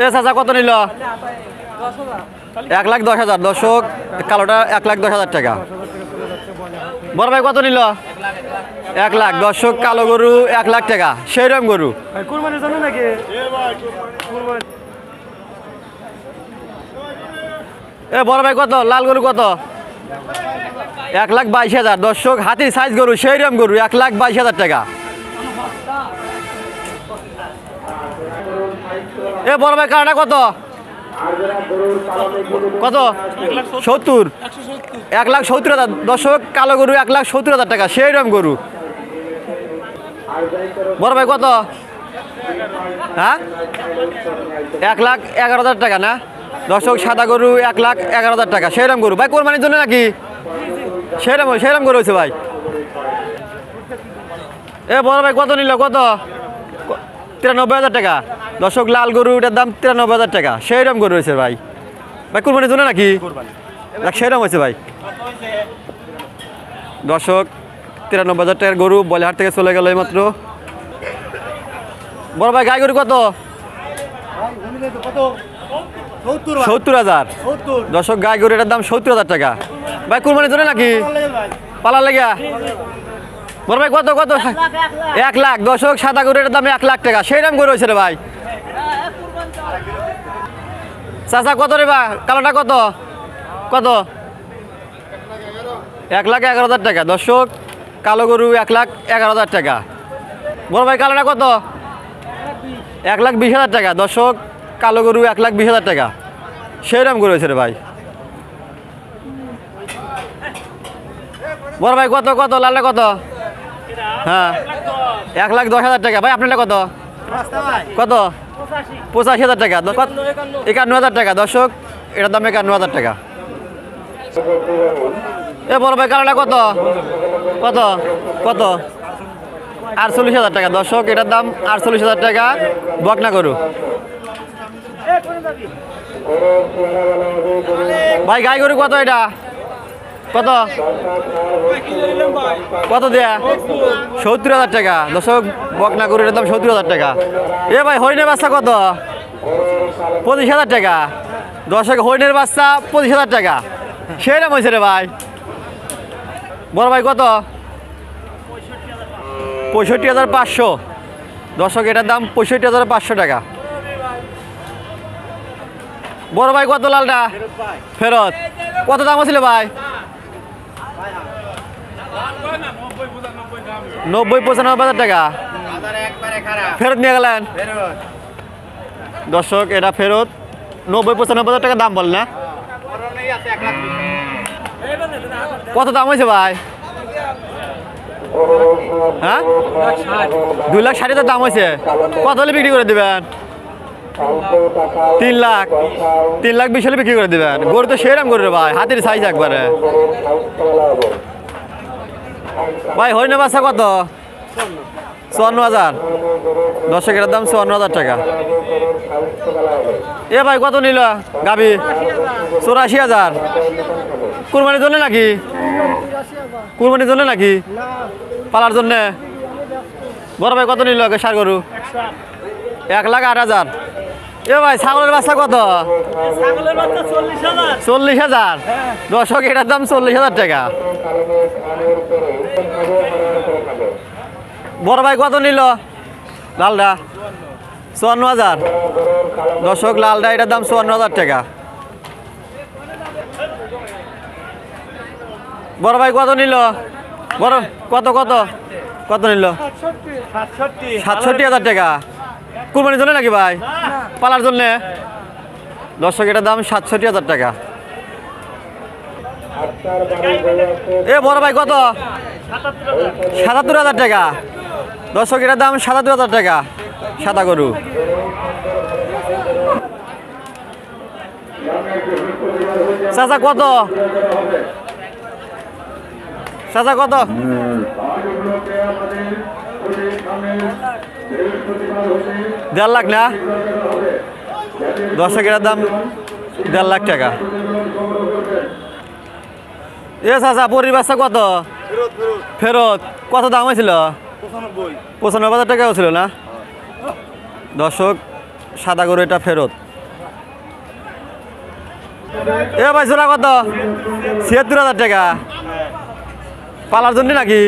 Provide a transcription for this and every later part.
এ চাচা কত নিল? 1,10,000। দর্শক কালোটা 1,10,000 টাকা। বড় ভাই কত নিল? 1 লাখ। দর্শক কালো গরু 1 লাখ টাকা, সেইরকম গরু। এ বড় ভাই কত? লাল গরু কত? 1,22,000। দর্শক হাতির সাইজ গরু, সেইরকম গরু 1,22,000 টাকা। এ বড় ভাই কালোটা কত? কত? 70। 1,70,000। দর্শক কালো গরু 1,70,000 টাকা, সেইরকম গরু। বড় ভাই কত? হ্যাঁ, 1,11,000 টাকা না? দর্শক সাদা গরু 1,11,000 টাকা, সেইরকম গরু। ভাই কোরবানির জন্য নাকি? সেইরকম গরু হয়েছে ভাই। এ বড় ভাই কত নিল? কত? 93,000 টাকা। দর্শক লাল গরু, এটার দাম 93,000 টাকা, সেইরকম গরু হয়েছে ভাই। ভাই কোরবানির জন্য নাকি? সেইরকম হয়েছে ভাই। দর্শক 93,000 টাকার গরু বলিহাট থেকে চলে গেল এইমাত্র। বড় ভাই গাই গরু কত? 70,000। দর্শক গাই গরু, এটার দাম 70,000 টাকা। ভাই কোরবানির জন্য নাকি? পালার লেগা? বড় ভাই কত? কত? 1 লাখ। দর্শক সাদা গরু, এটার দাম 1 লাখ টাকা, সেইরকম গরু হয়েছে রে ভাই। চাচা কত রে ভাই? কালোটা কত? কত? 1,11,000 টাকা। দর্শক কালো গরু 1,11,000 টাকা। বড় ভাই কালোটা কত? 1,20,000 টাকা। দর্শক কালো গরু 1,20,000 টাকা, সেইরকম গরু হয়েছে রে ভাই। বড় ভাই কত? কত? লালটা কত? হ্যাঁ, 1,10,000 টাকা। ভাই আপনারটা কত? কত? 85,000 টাকা। 51,000 টাকা। দর্শক এটার দাম 51,000 টাকা। এ বড় ভাই কালোটা কত? কত? কত? 48,000 টাকা। দর্শক এটার দাম 48,000 টাকা, বকনা গরু। ভাই গাই গরু কত? এটা কত? কত দেয়া? 70,000 টাকা। দর্শক বকনা গরু, এটার দাম 70,000 টাকা। এ ভাই হরিণের বাচ্চা কত? 25,000 টাকা। দর্শক হরিণের বাচ্চা 25,000 টাকা, সেইরকম হয়েছে রে ভাই। বড় ভাই কত? 65,500। দর্শক এটার দাম 65,500 টাকা। বড় ভাই কত? লালটা ফেরত। কত দাম ছিল ভাই? 90-95,000 টাকা ফেরত নিয়ে গেলেন। দর্শক এটা ফেরত 90-95,000 টাকা দাম বল না? কত দাম হয়েছে ভাই? হ্যাঁ, 2,60,000 দাম হয়েছে। কত হলে বিক্রি করে দেবেন? 3 লাখ। 3,20,000 হলে বিক্রি করে দেবেন। গরু তো সেইরকম গরু রে ভাই, হাতির সাইজ একবারে। ভাই হরিণের বাচ্চা কত? 54,000। দর্শক এটার দাম 54,000 টাকা। এ ভাই কত নিল গাবি? 84,000। কুরবানির জন্য নাকি? কুরবানির জন্য নাকি? পালার জন্য? বড় ভাই কত নিল সার গরু? 1,08,000। এ ভাই ছাগলের বাচ্চা কত? 40,000। দর্শক এটার দাম 40,000 টাকা। বড় ভাই কত নিল লালটা? 54,000। দর্শক লালটা, এটার দাম 54,000 টাকা। বড় ভাই কত নিল? বড় কত? কত? কত নিল? 67,000 টাকা। কুরবানির জন্য নাকি ভাই? পালার জন্য? দর্শক এটার দাম 67,000 টাকা। এ বড় ভাই কত? 77,000 টাকা। দর্শক এটার দাম 77,000 টাকা, সাদা গরু। চাচা কত? চাচা কত? 1.5 লাখ না? দর্শক এটার দাম 1.5 লাখ টাকা। এ চাচা পরির বাচ্চা কত? ফেরত। কত দাম হয়েছিল? 95,000 টাকা ছিল না? দর্শক সাদা গরু, এটা ফেরত। এ ভাই জোড়া কত? ৭৬,০০০ টাকা। পালার জন্য নাকি?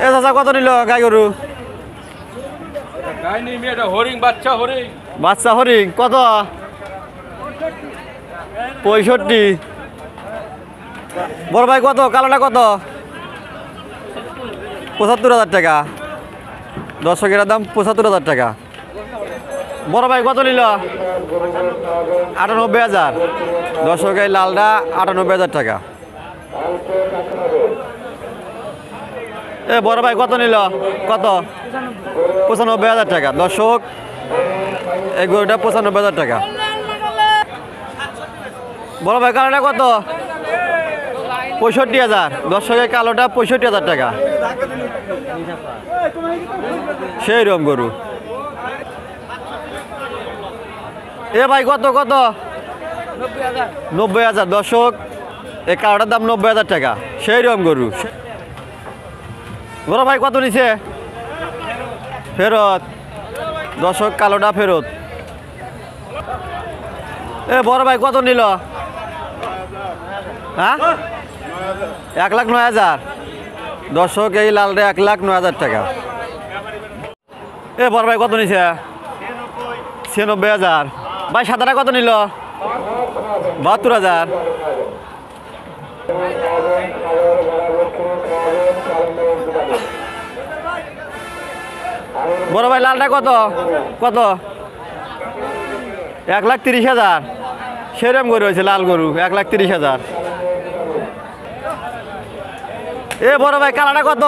এ চাচা কত নিল গাই গরু? বাচ্চা হরিং কত? ৬৫। বড় ভাই কত? কালোটা কত? ৭৫,০০০ টাকা। দর্শকের দাম ৭৫,০০০ টাকা। বড় ভাই কত নিল? ৯৮,০০০। দর্শকের লালটা ৯৮,০০০ টাকা। এ বড় ভাই কত নিল? কত? ৯৫,০০০ টাকা। দর্শক এই গরুটা ৯৫,০০০ টাকা। বড় ভাই কালোটা কত? ৬৫,০০০। দর্শকের কালোটা ৬৫,০০০ টাকা। সেই রকম গরু। এ ভাই কত? কত? ৯০,০০০। দর্শক এই কালোটার দাম ৯০,০০০ টাকা। সেই রকম গরু। বড় ভাই কত নিছে? ফেরত। দর্শক কালোটা ফেরত। এ বড় ভাই কত নিল? হ্যাঁ, ১,০৯,০০০। দর্শক এই লালটা ১,০৯,০০০ টাকা। এ বড় ভাই কত নিছে? ৯৬,০০০। ভাই সাদাটা কত নিল? ৭২,০০০। বড় ভাই লালটা কত? কত? ১,৩০,০০০। সেরম গরু হয়েছে লাল গরু ১,৩০,০০০। এ বড় ভাই কালাটা কত?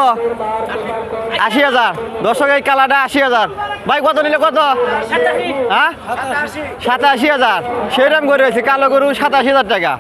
৮০,০০০। দর্শক এই কালাটা ৮০,০০০। ভাই কত নিলে? কত? হ্যাঁ, ৮৭,০০০। সেরম গরু হয়েছে কালো গরু ৮৭,০০০ টাকা।